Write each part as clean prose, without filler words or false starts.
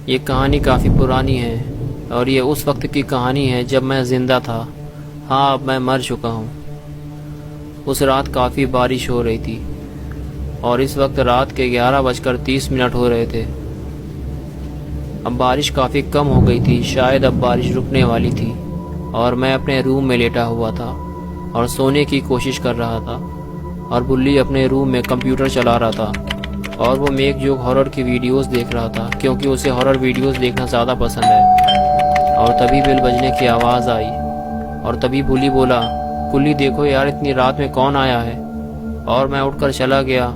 ये कहानी काफ़ी पुरानी है और ये उस वक्त की कहानी है जब मैं ज़िंदा था। हाँ, अब मैं मर चुका हूँ। उस रात काफ़ी बारिश हो रही थी और इस वक्त रात के 11:30 हो रहे थे। अब बारिश काफ़ी कम हो गई थी, शायद अब बारिश रुकने वाली थी और मैं अपने रूम में लेटा हुआ था और सोने की कोशिश कर रहा था और बुल्ली अपने रूम में कंप्यूटर चला रहा था और वो मेक जोक हॉरर की वीडियोस देख रहा था क्योंकि उसे हॉरर वीडियोस देखना ज़्यादा पसंद है। और तभी बेल बजने की आवाज़ आई और तभी बुल्ली बोला, कुल्ली देखो यार, इतनी रात में कौन आया है। और मैं उठकर चला गया,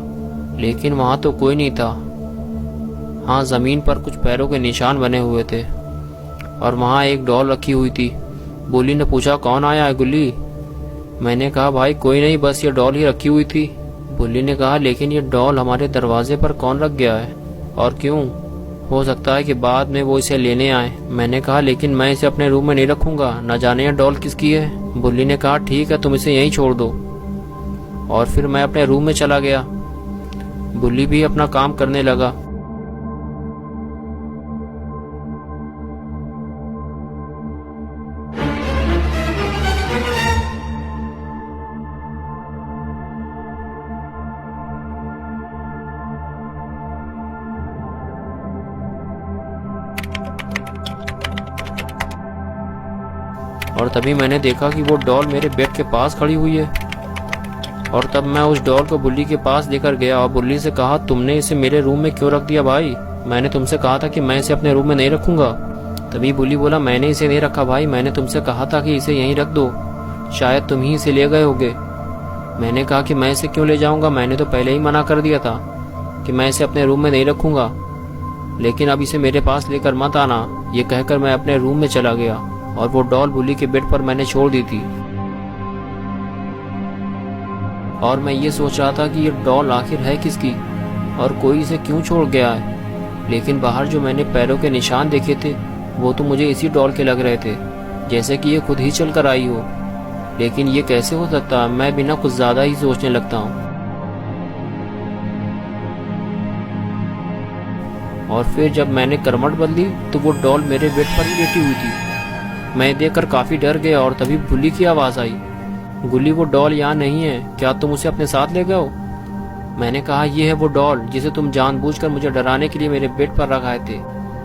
लेकिन वहाँ तो कोई नहीं था। हाँ, ज़मीन पर कुछ पैरों के निशान बने हुए थे और वहाँ एक डॉल रखी हुई थी। बुल्ली ने पूछा, कौन आया है गुल्ली? मैंने कहा, भाई कोई नहीं, बस ये डॉल ही रखी हुई थी। बुल्ली ने कहा, लेकिन ये डॉल हमारे दरवाजे पर कौन रख गया है और क्यों? हो सकता है कि बाद में वो इसे लेने आए। मैंने कहा, लेकिन मैं इसे अपने रूम में नहीं रखूंगा, न जाने ये डॉल किसकी है। बुल्ली ने कहा, ठीक है, तुम इसे यहीं छोड़ दो। और फिर मैं अपने रूम में चला गया। बुल्ली भी अपना काम करने लगा। और तभी मैंने देखा कि वो डॉल मेरे बेड के पास खड़ी हुई है। और तब मैं उस डॉल को बुल्ली के पास लेकर गया और बुल्ली से कहा, तुमने इसे मेरे रूम में क्यों रख दिया भाई? मैंने तुमसे कहा था कि मैं इसे अपने रूम में नहीं रखूंगा। तभी बुल्ली बोला, मैंने इसे नहीं रखा भाई, मैंने तुमसे कहा था कि इसे यहीं रख दो, शायद तुम ही इसे ले गए होगे। मैंने कहा कि मैं इसे क्यों ले जाऊंगा, मैंने तो पहले ही मना कर दिया था कि मैं इसे अपने रूम में नहीं रखूंगा, लेकिन अब इसे मेरे पास लेकर मत आना। ये कहकर मैं अपने रूम में चला गया और वो डॉल बुल्ली के बेड पर मैंने छोड़ दी थी। और मैं ये सोच रहा था कि ये डॉल आखिर है किसकी और कोई इसे क्यों छोड़ गया है। लेकिन बाहर जो मैंने पैरों के निशान देखे थे वो तो मुझे इसी डॉल के लग रहे थे, जैसे कि ये खुद ही चल कर आई हो। लेकिन ये कैसे हो सकता है? मैं बिना कुछ ज्यादा ही सोचने लगता हूँ। और फिर जब मैंने करवट बदली तो वो डॉल मेरे बेड पर ही लेटी हुई थी। मैं देखकर काफी डर गया और तभी बुल्ली की आवाज आई, गुल्ली वो डॉल यहाँ नहीं है, क्या तुम उसे अपने साथ ले गए हो? मैंने कहा, ये है वो डॉल जिसे तुम जानबूझकर मुझे डराने के लिए मेरे बेड पर रखाए थे।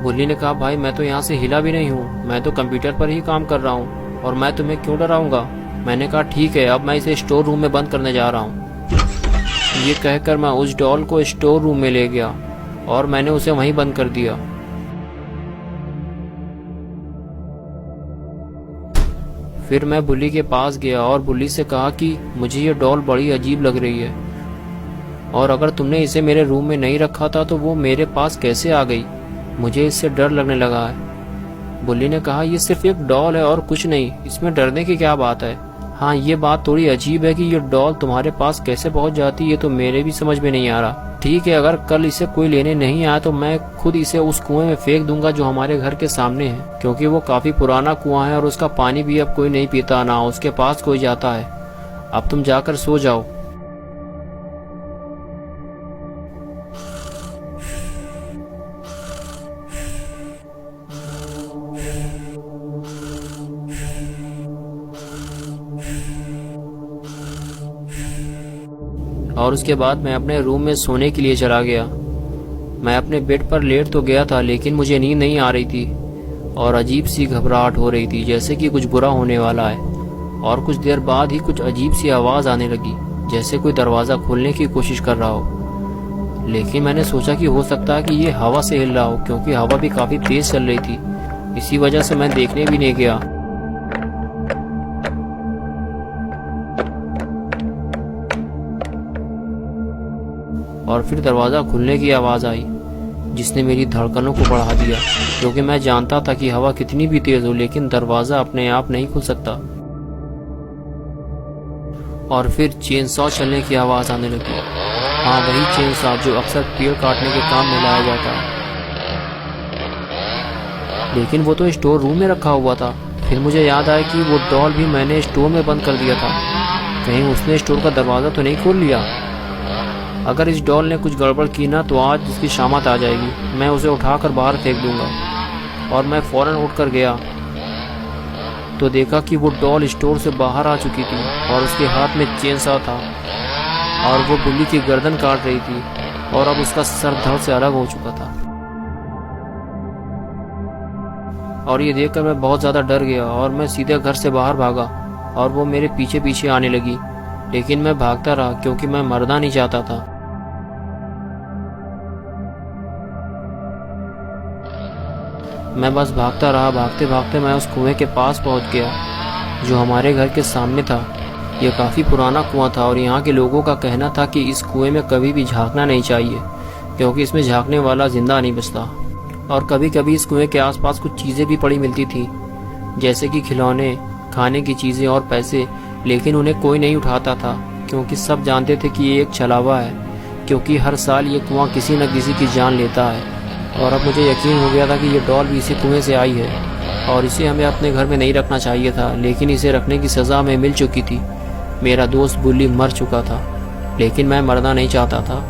बुल्ली ने कहा, भाई मैं तो यहाँ से हिला भी नहीं हूँ, मैं तो कंप्यूटर पर ही काम कर रहा हूँ और मैं तुम्हें क्यों डराऊंगा। मैंने कहा, ठीक है, अब मैं इसे स्टोर रूम में बंद करने जा रहा हूँ। ये कहकर मैं उस डॉल को स्टोर रूम में ले गया और मैंने उसे वहीं बंद कर दिया। फिर मैं बुल्ली के पास गया और बुल्ली से कहा कि मुझे ये डॉल बड़ी अजीब लग रही है और अगर तुमने इसे मेरे रूम में नहीं रखा था तो वो मेरे पास कैसे आ गई? मुझे इससे डर लगने लगा है। बुल्ली ने कहा, ये सिर्फ एक डॉल है और कुछ नहीं, इसमें डरने की क्या बात है। हाँ, ये बात थोड़ी अजीब है कि ये डॉल तुम्हारे पास कैसे पहुंच जाती है, ये तो मेरे भी समझ में नहीं आ रहा। ठीक है, अगर कल इसे कोई लेने नहीं आया तो मैं खुद इसे उस कुएं में फेंक दूंगा जो हमारे घर के सामने है, क्योंकि वो काफी पुराना कुआं है और उसका पानी भी अब कोई नहीं पीता, ना उसके पास कोई जाता है। अब तुम जाकर सो जाओ। और उसके बाद मैं अपने रूम में सोने के लिए चला गया। मैं अपने बेड पर लेट तो गया था, लेकिन मुझे नींद नहीं आ रही थी और अजीब सी घबराहट हो रही थी, जैसे कि कुछ बुरा होने वाला है। और कुछ देर बाद ही कुछ अजीब सी आवाज़ आने लगी, जैसे कोई दरवाज़ा खोलने की कोशिश कर रहा हो। लेकिन मैंने सोचा कि हो सकता है कि ये हवा से हिल रहा हो, क्योंकि हवा भी काफ़ी तेज़ चल रही थी। इसी वजह से मैं देखने भी नहीं गया। और फिर दरवाज़ा खुलने की आवाज़ आई, जिसने मेरी धड़कनों को बढ़ा दिया, क्योंकि मैं जानता था कि हवा कितनी भी तेज़ हो लेकिन दरवाज़ा अपने आप नहीं खुल सकता। और फिर चेन सॉ चलने की आवाज़ आने लगी। हाँ, वही चेन सॉ जो अक्सर पेड़ काटने के काम में लाया जाता है। लेकिन वो तो स्टोर रूम में रखा हुआ था। फिर मुझे याद आया कि वो डॉल भी मैंने स्टोर में बंद कर दिया था। कहीं उसने स्टोर का दरवाज़ा तो नहीं खोल लिया। अगर इस डॉल ने कुछ गड़बड़ की ना तो आज इसकी शामत आ जाएगी। मैं उसे उठाकर बाहर फेंक दूंगा। और मैं फ़ौरन उठकर गया तो देखा कि वो डॉल स्टोर से बाहर आ चुकी थी और उसके हाथ में चेनसॉ था और वो बिल्ली की गर्दन काट रही थी और अब उसका सर धड़ से अलग हो चुका था। और ये देखकर मैं बहुत ज़्यादा डर गया और मैं सीधे घर से बाहर भागा और वो मेरे पीछे पीछे आने लगी, लेकिन मैं भागता रहा क्योंकि मैं मरना नहीं चाहता था। मैं बस भागता रहा। भागते भागते मैं उस कुएं के पास पहुंच गया जो हमारे घर के सामने था। यह काफ़ी पुराना कुआं था और यहाँ के लोगों का कहना था कि इस कुएं में कभी भी झांकना नहीं चाहिए क्योंकि इसमें झांकने वाला जिंदा नहीं बचता। और कभी कभी इस कुएं के आसपास कुछ चीज़ें भी पड़ी मिलती थी, जैसे कि खिलौने, खाने की चीज़ें और पैसे, लेकिन उन्हें कोई नहीं उठाता था क्योंकि सब जानते थे कि ये एक छलावा है, क्योंकि हर साल ये कुआं किसी न किसी की जान लेता है। और अब मुझे यकीन हो गया था कि ये डॉल भी इसी कुएं से आई है और इसे हमें अपने घर में नहीं रखना चाहिए था, लेकिन इसे रखने की सज़ा हमें मिल चुकी थी। मेरा दोस्त बुल्ली मर चुका था, लेकिन मैं मरना नहीं चाहता था।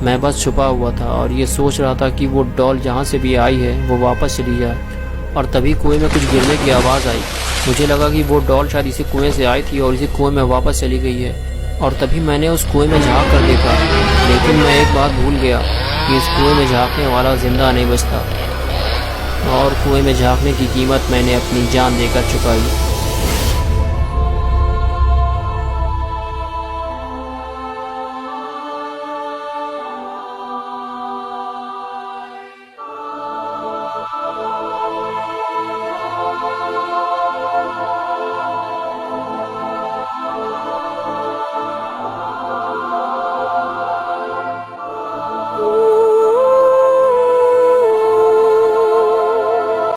मैं बस छुपा हुआ था और ये सोच रहा था कि वो डॉल जहाँ से भी आई है वो वापस चली जाए। और तभी कुएं में कुछ गिरने की आवाज़ आई। मुझे लगा कि वो डॉल शायद इसी कुएं से आई थी और इसी कुएं में वापस चली गई है। और तभी मैंने उस कुएं में झाँक कर देखा, लेकिन मैं एक बात भूल गया कि इस कुएं में झाँकने वाला जिंदा नहीं बचता। और कुएं में झाँकने की कीमत मैंने अपनी जान देकर चुकाई।